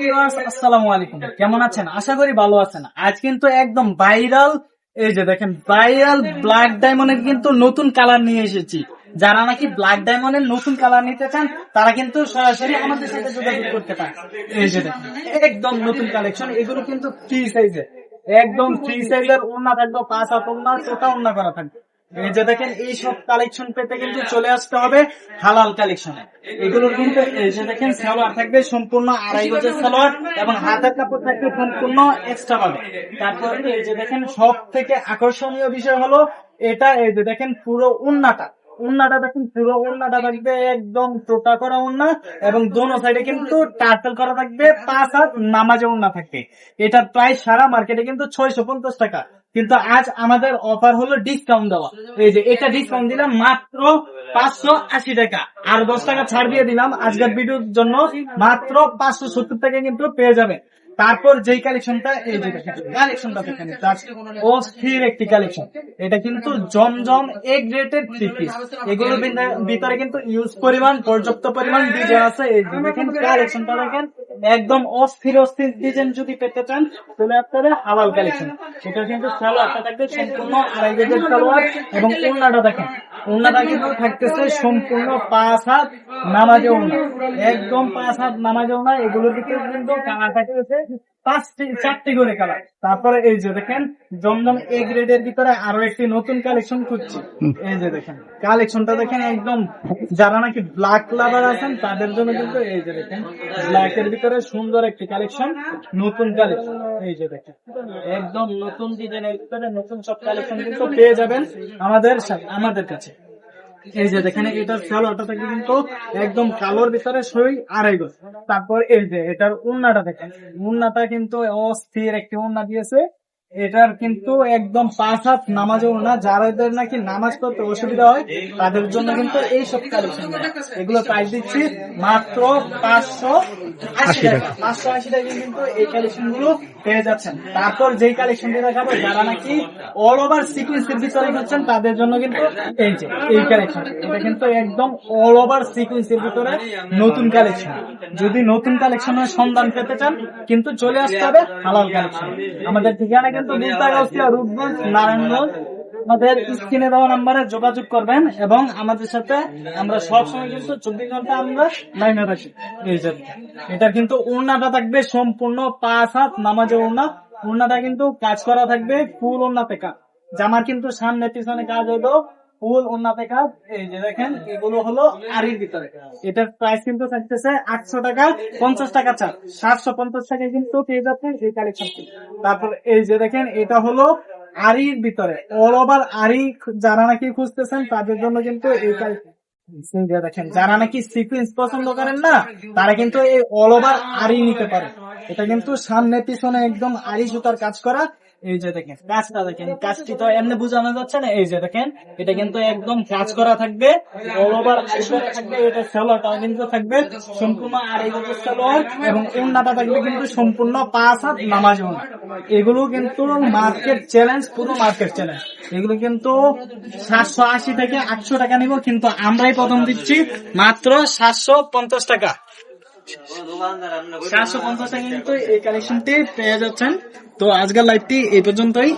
Viewers, আসসালামু আলাইকুম। কেমন আছেন? আশা করি ভালো আছেন। আজ কিন্তু একদম ভাইরাল, এই যে দেখেন ভাইরাল ব্ল্যাক ডায়মন্ডের কিন্তু নতুন কালার নিয়ে এসেছি। যারা নাকি ব্ল্যাক ডায়মন্ডের নতুন কালার নিতে চান তারা কিন্তু সরাসরি আমাদের সাথে যোগাযোগ করতে পারেন। এই যে দেখেন একদম নতুন কালেকশন, এগুলো কিন্তু ফ্রি সাইজে, একদম ফ্রি সাইজের ওড়না থাকবে, 5 হাত ওড়না, ছোটা ওড়না করা থাকবে। এই যে দেখেন এই সব কালেকশন পেতে কিন্তু চলে আসতে হবে হালাল কালেকশনে। এগুলোর কিন্তু এই যে দেখেন সালোয়ার থাকবে সম্পূর্ণ 2.5 গজের সালোয়ার এবং হাতের কাপড় থাকবে সম্পূর্ণ এক্সট্রা পাবে। তারপরে এই যে দেখেন সব থেকে আকর্ষণীয় বিষয় হলো এটা, এই যে দেখেন পুরো উন্নাটা দেখেন, পুরো উন্নাটা থাকবে একদম টোটা করা উন্না এবং দোনো সাইডে কিন্তু টার্সেল করা থাকবে, 5 হাত নামাজে উন্না থাকবে। এটার প্রাইস সারা মার্কেটে কিন্তু 650 টাকা, কিন্তু আজ আমাদের অফার হলো ডিসকাউন্ট দেওয়া। এই যে এটা ডিসকাউন্ট দিলাম মাত্র 580 টাকা, আর 10 টাকা ছাড় দিয়ে দিলাম আজকের ভিডিওর জন্য, মাত্র 570 টাকা কিন্তু পেয়ে যাবে। তারপর যেই কালেকশনটা, এই যে দেখেন কালেকশনটা দেখেন, অস্থির একটি কালেকশন। এটা কিন্তু জমজম এ গ্রেডের থ্রি পিস। এগুলোর ভিতরে কিন্তু ইউজ পরিমাণ, পর্যাপ্ত পরিমাণ ডিজাইন আছে। এই যে দেখেন কালেকশনটা দেখেন, একদম অস্থির ডিজাইন যদি পেতে চান তাহলে আপনারা হালাল কালেকশন। এটা কিন্তু সালোয়ারটা থাকবে সম্পূর্ণ 2.5 গজের সালোয়ার এবং ওড়নাটা দেখেন, ওড়নাটা কিন্তু থাকতেছে সম্পূর্ণ 5 হাত নামাজে ওড়না, একদম 5 হাত নামাজে ওড়না। এগুলোর ভিতরে কিন্তু কালার থাকতেছে 4টি করে কালার। তারপরে এই যে দেখেন জমজম এ গ্রেডের ভিতরে আরো একটি নতুন কালেকশন খুঁজছি। এই যে দেখেন কালেকশনটা দেখেন, একদম যারা নাকি ব্ল্যাক লাভার আছেন তাদের জন্য কিন্তু এই যে দেখেন ব্ল্যাক এর ভিতরে সুন্দর একটি কালেকশন, নতুন কালেকশন। এই যে দেখেন একদম নতুন ডিজাইনের ভিতরে নতুন সব কালেকশন কিন্তু পেয়ে যাবেন আমাদের কাছে। এই যে দেখেন এটার সালোয়ারটা থাকে কিন্তু একদম কালোর ভিতরে 2.5 গজ। তারপর এই যে এটার ওড়নাটা দেখেন, ওড়নাটা কিন্তু অস্থির একটি ওড়না দিয়েছে। এটার কিন্তু একদম 5 হাত নামাজ ওড়না, যাদের নাকি নামাজ পড়তে অসুবিধা হয় তাদের জন্য কিন্তু এই সব কালেকশন। এগুলো প্রাইস দিচ্ছি মাত্র 580 টাকা। 580 টাকা কিন্তু এই কালেকশন গুলো পেয়ে যাচ্ছেন। তারপর যেই কালেকশনটি দেখাবো, যারা নাকি অল ওভার সিকুয়েন্সের ভিতরে হচ্ছেন তাদের জন্য কিন্তু এই যে এই কালেকশন, এটা কিন্তু একদম অল ওভার সিকুয়েন্সের ভিতরে নতুন কালেকশন। যদি নতুন কালেকশনের সন্ধান পেতে চান কিন্তু চলে আসতে হবে হালাল কালেকশন। আমাদের ঠিকানা কিন্তু বুলতাগাউসিয়া, রূপগঞ্জ, নারায়ণগঞ্জ। আমাদের স্ক্রিনে দেওয়া নাম্বারে যোগাযোগ করবেন এবং আমাদের সাথে আমরা সবসময় কিন্তু 24 ঘন্টা আমরা লাইনে রাখি। এই যে এটা কিন্তু ওড়নাটা থাকবে সম্পূর্ণ 5 হাত নামাজে ওড়না। ওড়নাটা কিন্তু কাজ করা থাকবে ফুল ওড়নাতে কাজ, জামার কিন্তু সামনে পিছনে কাজ হলো ফুল ওড়নাতে কাজ। এই যে দেখেন এগুলো হলো আরির ভিতরে। এটার প্রাইস কিন্তু থাকতেছে 800 টাকা, 50 টাকা ছাড়, 750 টাকায় কিন্তু পেয়ে যাচ্ছেন এই কালেকশনটি। তারপর এই যে দেখেন এটা হলো আরির ভিতরে অল ওভার আরি, যারা নাকি খুঁজতেছেন তাদের জন্য কিন্তু এই দেখেন, যারা নাকি সিকুয়েন্স পছন্দ করেন না তারা কিন্তু এই অল ওভার আরি নিতে পারে। এটা কিন্তু সামনে পিছনে একদম আরি সুতার কাজ করা। এই যে দেখেন কাজটা দেখেন, কাজটি তো এমনি বোঝানো যাচ্ছে না। এই যে দেখেন এটা কিন্তু একদম কাজ করা থাকবে, অল ওভার থাকবে। এটা সালোয়ারটা কিন্তু থাকবে সম্পূর্ণ 2.5 গজের সালোয়ার এবং ওড়নাটা থাকবে কিন্তু সম্পূর্ণ 5 হাত নামাজ ওড়না। এগুলো কিন্তু মার্কেট চ্যালেঞ্জ, পুরো মার্কেট চ্যালেঞ্জ। এগুলো কিন্তু 780 থেকে 800 টাকা নিব, কিন্তু আমরাই প্রথম দিচ্ছি মাত্র 750 টাকা। 750 টাকা কিন্তু এই কালেকশনটি পেয়ে যাচ্ছেন। তো আজকের লাইভটি এই পর্যন্তই।